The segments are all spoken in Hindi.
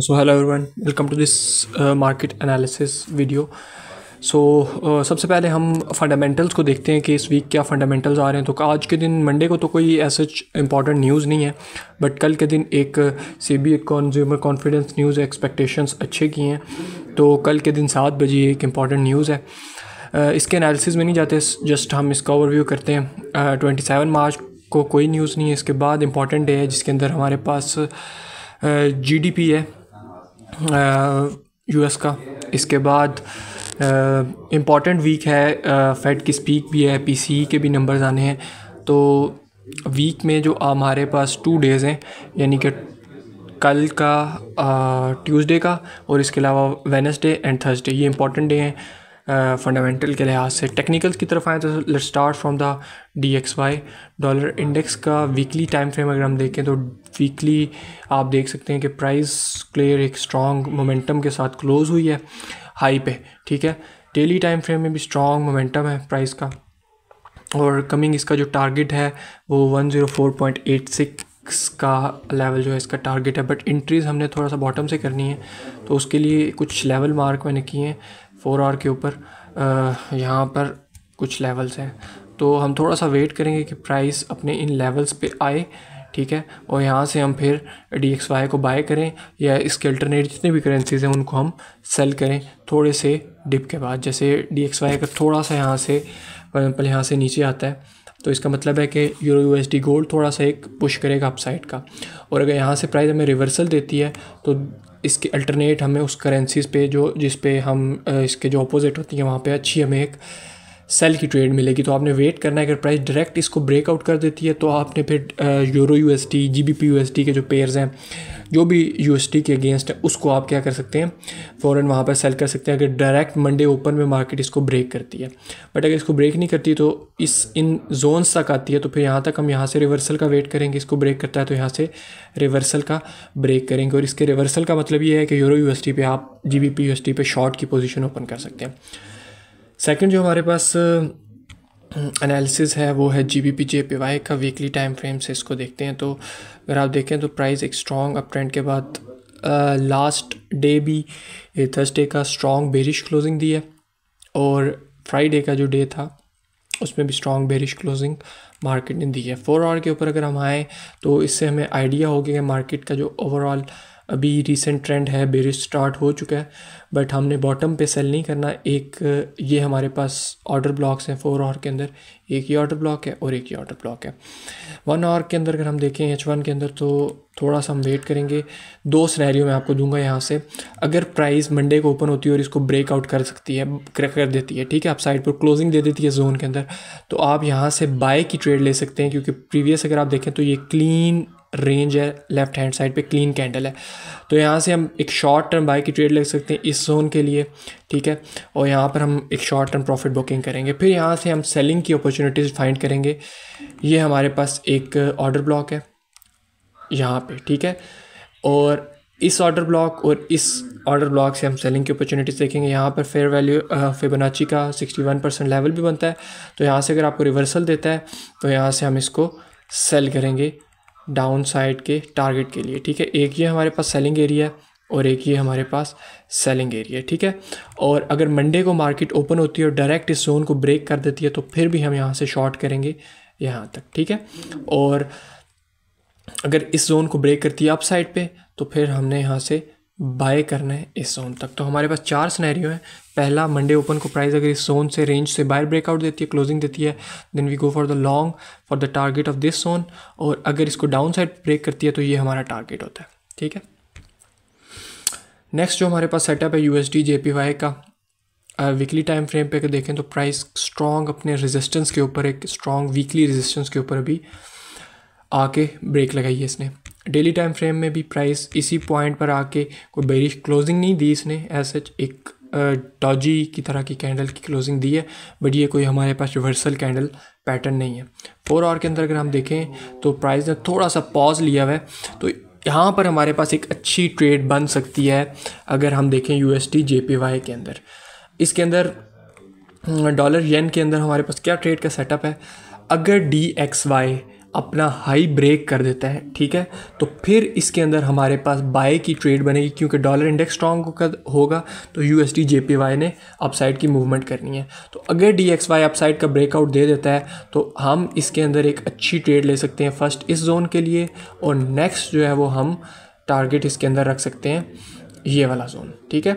So hello everyone, welcome to this market analysis video. सबसे पहले हम फंडामेंटल्स को देखते हैं कि इस वीक क्या फंडामेंटल्स आ रहे हैं। तो आज के दिन मंडे को तो कोई ऐसा इंपॉर्टेंट न्यूज़ नहीं है, बट कल के दिन एक SEBI consumer confidence news expectations अच्छे की हैं। तो कल के दिन 7 बजे एक इम्पॉर्टेंट न्यूज़ है। इसके एनालिसिस में नहीं जाते, जस्ट हम इसका ओवरव्यू करते हैं। 27 मार्च को कोई न्यूज़ नहीं है। इसके बाद इम्पॉर्टेंट डे है जिसके अंदर हमारे पास जीडीपी है यूएस का। इसके बाद इम्पॉर्टेंट वीक है, फेड की स्पीक भी है, पीसीई के भी नंबर्स आने हैं। तो वीक में जो हमारे पास 2 डेज़ हैं, यानी कि कल का ट्यूसडे का और इसके अलावा वेडनेसडे एंड थर्सडे, ये इंपॉर्टेंट डे हैं फंडामेंटल के लिहाज से। टेक्निकल्स की तरफ आए तो let's start from the DXY dollar index का वीकली टाइम फ्रेम अगर हम देखें तो वीकली आप देख सकते हैं कि प्राइस क्लियर एक स्ट्रॉन्ग मोमेंटम के साथ क्लोज हुई है हाई पे, ठीक है। डेली टाइम फ्रेम में भी स्ट्रॉन्ग मोमेंटम है प्राइस का, और कमिंग इसका जो टारगेट है वो 104.86 का लेवल जो है इसका टारगेट है। बट इंट्रीज हमने थोड़ा सा बॉटम से करनी है, तो उसके लिए कुछ लेवल मार्क मैंने किए हैं 4 आवर के ऊपर। यहाँ पर कुछ लेवल्स हैं, तो हम थोड़ा सा वेट करेंगे कि प्राइस अपने इन लेवल्स पे आए, ठीक है। और यहाँ से हम फिर DXY को बाय करें या इसके अल्टरनेट जितने भी करेंसीज हैं उनको हम सेल करें थोड़े से डिप के बाद। जैसे DXY अगर थोड़ा सा यहाँ से एग्जाम्पल यहाँ से नीचे आता है तो इसका मतलब है कि यूरो USD गोल्ड थोड़ा सा एक पुश करेगा अपसाइड का। और अगर यहाँ से प्राइस हमें रिवर्सल देती है तो इसके अल्टरनेट हमें उस करेंसीज पे जो जिस पे हम इसके जो अपोजिट होती है वहाँ पे अच्छी हमें एक सेल की ट्रेड मिलेगी। तो आपने वेट करना है। अगर प्राइस डायरेक्ट इसको ब्रेकआउट कर देती है तो आपने फिर यूरो USD GBP USD के जो पेयर्स हैं जो भी USD के अगेंस्ट है उसको आप क्या कर सकते हैं, फ़ौरन वहाँ पर सेल कर सकते हैं अगर डायरेक्ट मंडे ओपन में मार्केट इसको ब्रेक करती है। बट अगर इसको ब्रेक नहीं करती तो इन जोन्स तक आती है तो फिर यहाँ तक हम यहाँ से रिवर्सल का वेट करेंगे। इसको ब्रेक करता है तो यहाँ से रिवर्सल का ब्रेक करेंगे, और इसके रिवर्सल का मतलब ये है कि यूरो USD पे आप GBP USD पे शॉर्ट की पोजीशन ओपन कर सकते हैं। सेकंड जो हमारे पास एनालिसिस है वो है GBP JPY का वीकली टाइम फ्रेम से। इसको देखते हैं तो अगर आप देखें तो प्राइस एक स्ट्रॉन्ग अप ट्रेंड के बाद लास्ट डे भी थर्सडे का स्ट्रॉन्ग बेरिश क्लोजिंग दी है, और फ्राइडे का जो डे था उसमें भी स्ट्रॉन्ग बेरिश क्लोजिंग मार्केट ने दी है। 4 आवर के ऊपर अगर हम आएँ तो इससे हमें आइडिया हो गया कि मार्केट का जो ओवरऑल अभी रीसेंट ट्रेंड है बेरिश स्टार्ट हो चुका है, बट हमने बॉटम पे सेल नहीं करना। एक ये हमारे पास ऑर्डर ब्लॉक्स हैं 4 आवर के अंदर, एक ये ऑर्डर ब्लॉक है और एक ये ऑर्डर ब्लॉक है 1 आवर के अंदर। अगर हम देखें H1 के अंदर तो थोड़ा सा हम वेट करेंगे। 2 सिनेरियो मैं आपको दूंगा यहाँ से। अगर प्राइस मंडे को ओपन होती है और इसको ब्रेकआउट कर सकती है, कर देती है, ठीक है, अपसाइड पर क्लोजिंग दे देती है जोन के अंदर, तो आप यहाँ से बाय की ट्रेड ले सकते हैं। क्योंकि प्रीवियस अगर आप देखें तो ये क्लीन रेंज है, लेफ्ट हैंड साइड पे क्लीन कैंडल है, तो यहाँ से हम एक शॉर्ट टर्म बाय की ट्रेड ले सकते हैं इस जोन के लिए, ठीक है। और यहाँ पर हम एक शॉर्ट टर्म प्रॉफिट बुकिंग करेंगे। फिर यहाँ से हम सेलिंग की अपॉर्चुनिटीज़ फाइंड करेंगे। ये हमारे पास एक ऑर्डर ब्लॉक है यहाँ पे, ठीक है, और इस ऑर्डर ब्लॉक और इस ऑर्डर ब्लॉक से हम सेलिंग की अपॉर्चुनिटीज़ देखेंगे। यहाँ पर फेयर वैल्यू फिबोनाची का 61% लेवल भी बनता है, तो यहाँ से अगर आपको रिवर्सल देता है तो यहाँ से हम इसको सेल करेंगे डाउन साइड के टारगेट के लिए, ठीक है। एक ये हमारे पास सेलिंग एरिया है और एक ये हमारे पास सेलिंग एरिया है, ठीक है। और अगर मंडे को मार्केट ओपन होती है और डायरेक्ट इस जोन को ब्रेक कर देती है तो फिर भी हम यहाँ से शॉर्ट करेंगे यहाँ तक, ठीक है। और अगर इस जोन को ब्रेक करती है अप साइड पे तो फिर हमने यहाँ से बाय करना है इस जोन तक। तो हमारे पास 4 सिनेरियो हैं। पहला, मंडे ओपन को प्राइस अगर इस जोन से रेंज से बाय ब्रेकआउट देती है, क्लोजिंग देती है, then we go for the long for the target of this zone, और अगर इसको डाउन साइड ब्रेक करती है तो ये हमारा टारगेट होता है, ठीक है। नेक्स्ट जो हमारे पास सेटअप है USD JPY का वीकली टाइम फ्रेम पे अगर देखें तो प्राइस स्ट्रॉन्ग अपने रेजिस्टेंस के ऊपर, एक स्ट्रॉन्ग वीकली रेजिस्टेंस के ऊपर अभी आके ब्रेक लगाई है इसने। डेली टाइम फ्रेम में भी प्राइस इसी पॉइंट पर आके कोई बेरिश क्लोजिंग नहीं दी इसने, ऐसा एक डॉजी की तरह की कैंडल की क्लोजिंग दी है, बट ये कोई हमारे पास रिवर्सल कैंडल पैटर्न नहीं है। 4 आवर के अंदर अगर हम देखें तो प्राइस ने थोड़ा सा पॉज लिया हुआ है, तो यहाँ पर हमारे पास एक अच्छी ट्रेड बन सकती है। अगर हम देखें USD JPY के अंदर, इसके अंदर डॉलर येन के अंदर हमारे पास क्या ट्रेड का सेटअप है। अगर DXY अपना हाई ब्रेक कर देता है, ठीक है, तो फिर इसके अंदर हमारे पास बाय की ट्रेड बनेगी, क्योंकि डॉलर इंडेक्स स्ट्रॉन्ग होगा तो USD JPY ने अपसाइड की मूवमेंट करनी है। तो अगर DXY अपसाइड का ब्रेकआउट दे देता है तो हम इसके अंदर एक अच्छी ट्रेड ले सकते हैं, फर्स्ट इस जोन के लिए, और नेक्स्ट जो है वो हम टारगेट इसके अंदर रख सकते हैं ये वाला जोन, ठीक है।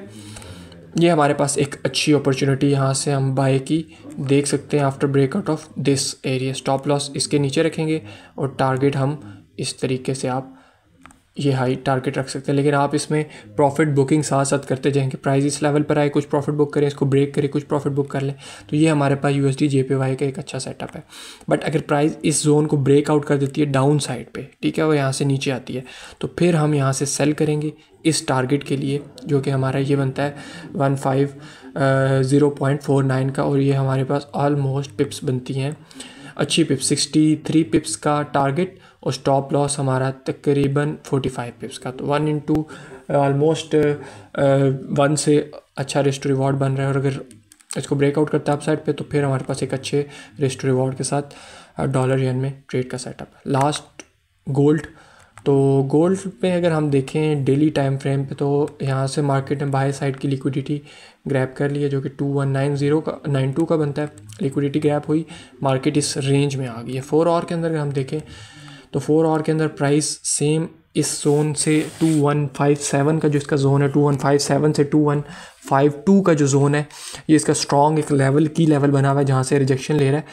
ये हमारे पास एक अच्छी अपॉर्चुनिटी यहाँ से हम बाय की देख सकते हैं after breakout of this area. Stop loss इसके नीचे रखेंगे और टारगेट हम इस तरीके से आप ये हाई टारगेट रख सकते हैं, लेकिन आप इसमें प्रॉफिट बुकिंग साथ साथ करते जाएंगे। प्राइस इस लेवल पर आए, कुछ प्रॉफिट बुक करें, इसको ब्रेक करें, कुछ प्रॉफिट बुक कर लें, तो ये हमारे पास USD JPY का एक अच्छा सेटअप है। बट अगर प्राइस इस जोन को ब्रेकआउट कर देती है डाउन साइड पे, ठीक है, वो यहाँ से नीचे आती है, तो फिर हम यहाँ से सेल करेंगे इस टारगेट के लिए, जो कि हमारा ये बनता है 150.49 का, और ये हमारे पास ऑलमोस्ट पिप्स बनती हैं, अच्छी पिप्स, 63 पिप्स का टारगेट, और स्टॉप लॉस हमारा तकरीबन 45 पिप्स का। तो 1 इंटू ऑलमोस्ट 1 से अच्छा रिस्क टू रिवॉर्ड बन रहा है, और अगर इसको ब्रेकआउट करता है अपसाइड पे तो फिर हमारे पास एक अच्छे रिस्क टू रिवॉर्ड के साथ डॉलर येन में ट्रेड का सेटअप है। लास्ट गोल्ड, तो गोल्ड पे अगर हम देखें डेली टाइम फ्रेम पे, तो यहाँ से मार्केट ने बाय साइड की लिक्विडिटी ग्रैब कर लिया, जो कि 2190 का बनता है। लिक्विडिटी ग्रैब हुई, मार्केट इस रेंज में आ गई है। 4 आवर के अंदर अगर हम देखें तो 4 आवर के अंदर प्राइस सेम इस जोन से 2157 का जो इसका जोन है, 2157 से 2152 का जो जोन है, ये इसका स्ट्रॉन्ग एक लेवल की लेवल बना हुआ है जहाँ से रिजेक्शन ले रहा है।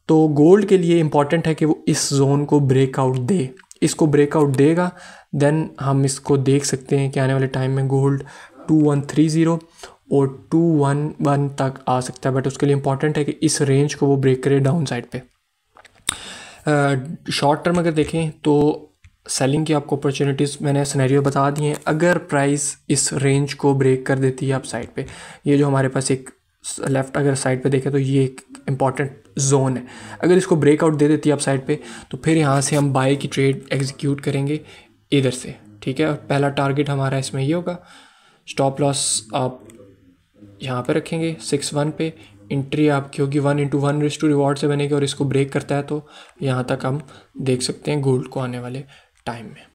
तो गोल्ड के लिए इंपॉर्टेंट है कि वो इस जोन को ब्रेकआउट दे, इसको ब्रेकआउट देगा देन हम इसको देख सकते हैं कि आने वाले टाइम में गोल्ड 2130 और 211 तक आ सकता है। बट उसके लिए इंपॉर्टेंट है कि इस रेंज को वो ब्रेक करे डाउन साइड पे। शॉर्ट टर्म अगर देखें तो सेलिंग की आपको अपॉर्चुनिटीज़ मैंने सिनेरियो बता दिए हैं। अगर प्राइस इस रेंज को ब्रेक कर देती है अप साइड पे, ये जो हमारे पास एक लेफ़्ट अगर साइड पे देखें तो ये एक इम्पॉर्टेंट जोन है, अगर इसको ब्रेकआउट दे देती है अप साइड पे तो फिर यहाँ से हम बाय की ट्रेड एग्जीक्यूट करेंगे इधर से, ठीक है। पहला टारगेट हमारा इसमें ये होगा, स्टॉप लॉस आप यहाँ पे रखेंगे 61 पे, एंट्री आपकी होगी 1 इंटू 1 रिस्क टू रिवॉर्ड से बनेगी, और इसको ब्रेक करता है तो यहाँ तक हम देख सकते हैं गोल्ड को आने वाले टाइम में।